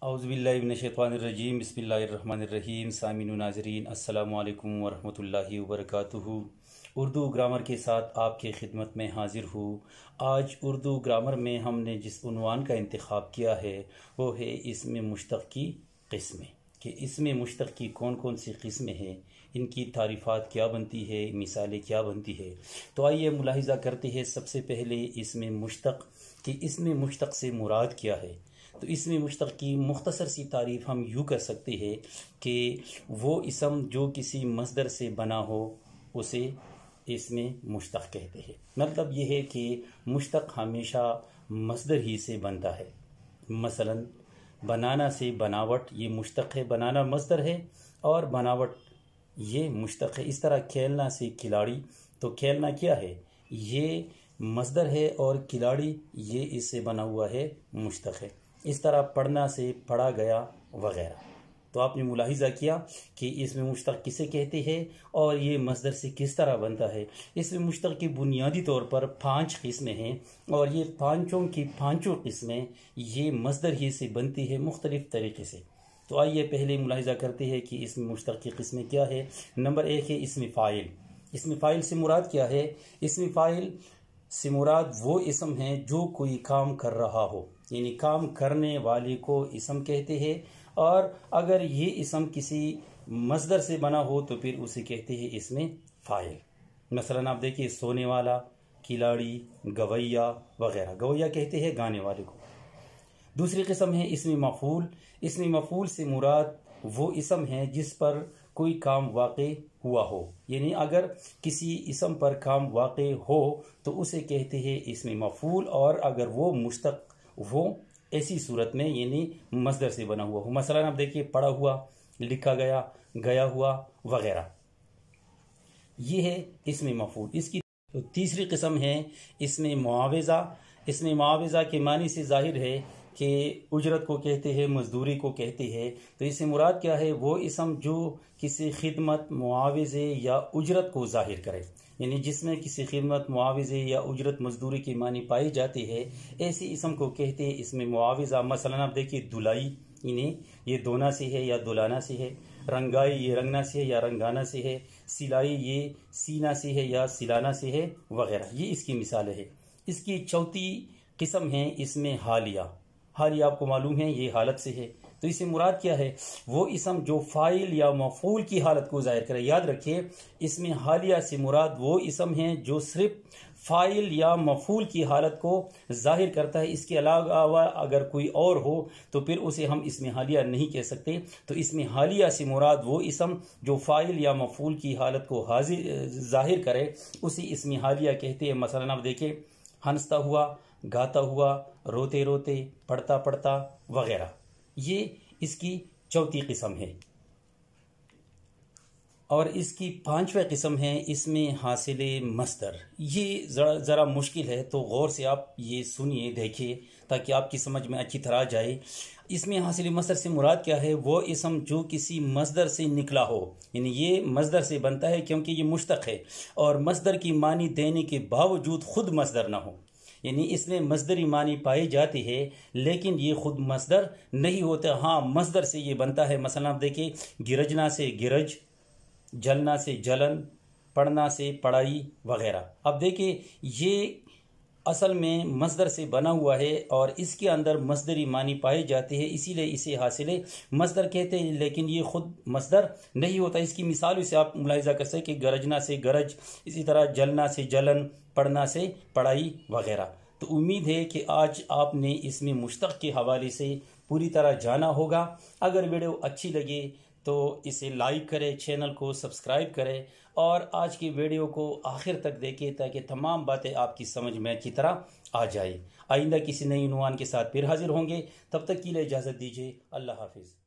اعوذ باللہ من الشیطان الرجیم بسم اللہ الرحمن الرحیم سامعین و ناظرین السلام علیکم ورحمۃ اللہ وبرکاتہ۔ اردو گرامر کے ساتھ آپ کے خدمت میں حاضر ہوں۔ آج اردو گرامر میں ہم نے جس عنوان کا انتخاب کیا ہے وہ ہے اسم مشتق کی قسمیں، کہ اسم مشتق کی کون کون سی قسمیں ہیں، ان کی تعریفات کیا بنتی ہے، مثالیں کیا بنتی ہے۔ تو آئیے ملاحظہ کرتے ہیں سب سے پہلے اسم مشتق، کہ اسم مشتق سے مراد کیا ہے۔ تو اسم مشتق کی مختصر سی تعریف ہم یوں کر سکتے ہیں کہ وہ اسم جو کسی مصدر سے بنا ہو اسے اسم مشتق کہتے ہیں۔ مطلب یہ ہے کہ مشتق ہمیشہ مصدر ہی سے بنتا ہے۔ مثلا بنانا سے بناوٹ، یہ مشتق ہے، بنانا مصدر ہے اور بناوٹ یہ مشتق ہے۔ اس طرح کھیلنا سے کھلاڑی، تو کھیلنا کیا ہے، یہ مصدر ہے اور کھلاڑی یہ اس سے بنا ہوا ہے، مشتق ہے۔ اس طرح پڑھنا سے پڑھا گیا وغیرہ۔ تو آپ نے ملاحظہ کیا کہ اسم مشتق کسے کہتے ہیں اور یہ مصدر سے کس طرح بنتا ہے۔ اسم مشتق کی بنیادی طور پر 5 قسمیں ہیں اور یہ پانچوں کی پانچوں قسمیں یہ مصدر ہی سے بنتی ہے مختلف طریقے سے۔ تو آئیے پہلے ملاحظہ کرتے ہیں کہ اسم مشتق کی قسمیں کیا ہے۔ نمبر 1 ہے اسم فاعل۔ اسم فاعل سے مراد کیا ہے؟ اسم فاعل سے مراد وہ اسم ہے جو کوئی کام کر رہا ہو، یعنی کام کرنے والے کو اسم کہتے ہیں، اور اگر یہ اسم کسی مصدر سے بنا ہو تو پھر اسے کہتے ہیں اسم فاعل۔ مثلا آپ دیکھیے سونے والا، کھلاڑی، گویا وغیرہ۔ گویا کہتے ہیں گانے والے کو۔ دوسری قسم ہے اسم مفعول۔ اسم مفعول سے مراد وہ اسم ہے جس پر کوئی کام واقع ہوا ہو، یعنی اگر کسی اسم پر کام واقع ہو تو اسے کہتے ہیں اسم مفعول، اور اگر وہ مشتق وہ ایسی صورت میں یعنی مصدر سے بنا ہوا ہو۔ مثلا آپ دیکھیے پڑھا ہوا، لکھا گیا، گیا ہوا وغیرہ، یہ ہے اسم مفعول۔ اس کی تیسری قسم ہے اسم معاوضہ۔ اسم معاوضہ کے معنی سے ظاہر ہے کہ اجرت کو کہتے ہیں، مزدوری کو کہتے ہیں۔ تو اس سے مراد کیا ہے؟ وہ اسم جو کسی خدمت، معاوضے یا اجرت کو ظاہر کرے، یعنی جس میں کسی خدمت، معاوضے یا اجرت، مزدوری کے معنی پائی جاتی ہے، ایسی اسم کو کہتے ہیں اسم معاوضہ۔ مثلا آپ دیکھیے دلائی، یعنی یہ دونا سے ہے یا دلانا سے ہے۔ رنگائی، یہ رنگنا سے ہے یا رنگانا سے ہے۔ سلائی، یہ سینا سے ہے یا سلانا سے ہے وغیرہ۔ یہ اس کی مثالیں ہے۔ اس کی چوتھی قسم ہے اسم حالیہ۔ حالیہ آپ کو معلوم ہے یہ حالت سے ہے۔ تو اس سے مراد کیا ہے؟ وہ اسم جو فاعل یا مفعول کی حالت کو ظاہر کرے۔ یاد رکھیے اسم حالیہ سے مراد وہ اسم ہے جو صرف فاعل یا مفعول کی حالت کو ظاہر کرتا ہے، اس کے علاوہ اگر کوئی اور ہو تو پھر اسے ہم اسم حالیہ نہیں کہہ سکتے۔ تو اسم حالیہ سے مراد وہ اسم جو فاعل یا مفعول کی حالت کو ظاہر کرے، اسی اسم حالیہ کہتے ہیں۔ مثلا آپ دیکھیں ہنستا ہوا، گاتا ہوا، روتے روتے، پڑھتا پڑھتا وغیرہ۔ یہ اس کی چوتھی قسم ہے۔ اور اس کی 5ویں قسم ہے اسم حاصل مصدر۔ یہ ذرا مشکل ہے، تو غور سے آپ یہ سنیے، دیکھیے، تاکہ آپ کی سمجھ میں اچھی طرح جائے۔ اسم حاصل مصدر سے مراد کیا ہے؟ وہ اسم جو کسی مصدر سے نکلا ہو، یعنی یہ مصدر سے بنتا ہے کیونکہ یہ مشتق ہے، اور مصدر کی معنی دینے کے باوجود خود مصدر نہ ہو، یعنی اس میں مصدری معنی پائی جاتی ہے لیکن یہ خود مصدر نہیں ہوتا، ہاں مصدر سے یہ بنتا ہے۔ مثلا آپ دیکھیں گرجنا سے گرج، جلنا سے جلن، پڑھنا سے پڑھائی وغیرہ۔ اب دیکھیں یہ اصل میں مصدر سے بنا ہوا ہے اور اس کے اندر مصدری معنی پائے جاتے ہیں، اسی لیے اسے حاصل مصدر کہتے ہیں، لیکن یہ خود مصدر نہیں ہوتا۔ اس کی مثال سے آپ ملاحظہ کر سکتے کہ گرجنا سے گرج، اسی طرح جلنا سے جلن، پڑھنا سے پڑھائی وغیرہ۔ تو امید ہے کہ آج آپ نے اسم مشتق کے حوالے سے پوری طرح جانا ہوگا۔ اگر ویڈیو اچھی لگے تو اسے لائک کریں، چینل کو سبسکرائب کریں اور آج کی ویڈیو کو آخر تک دیکھیں تاکہ تمام باتیں آپ کی سمجھ میں اچھی طرح آ جائے۔ آئندہ کسی نئی عنوان کے ساتھ پھر حاضر ہوں گے، تب تک کے لیے اجازت دیجیے۔ اللہ حافظ۔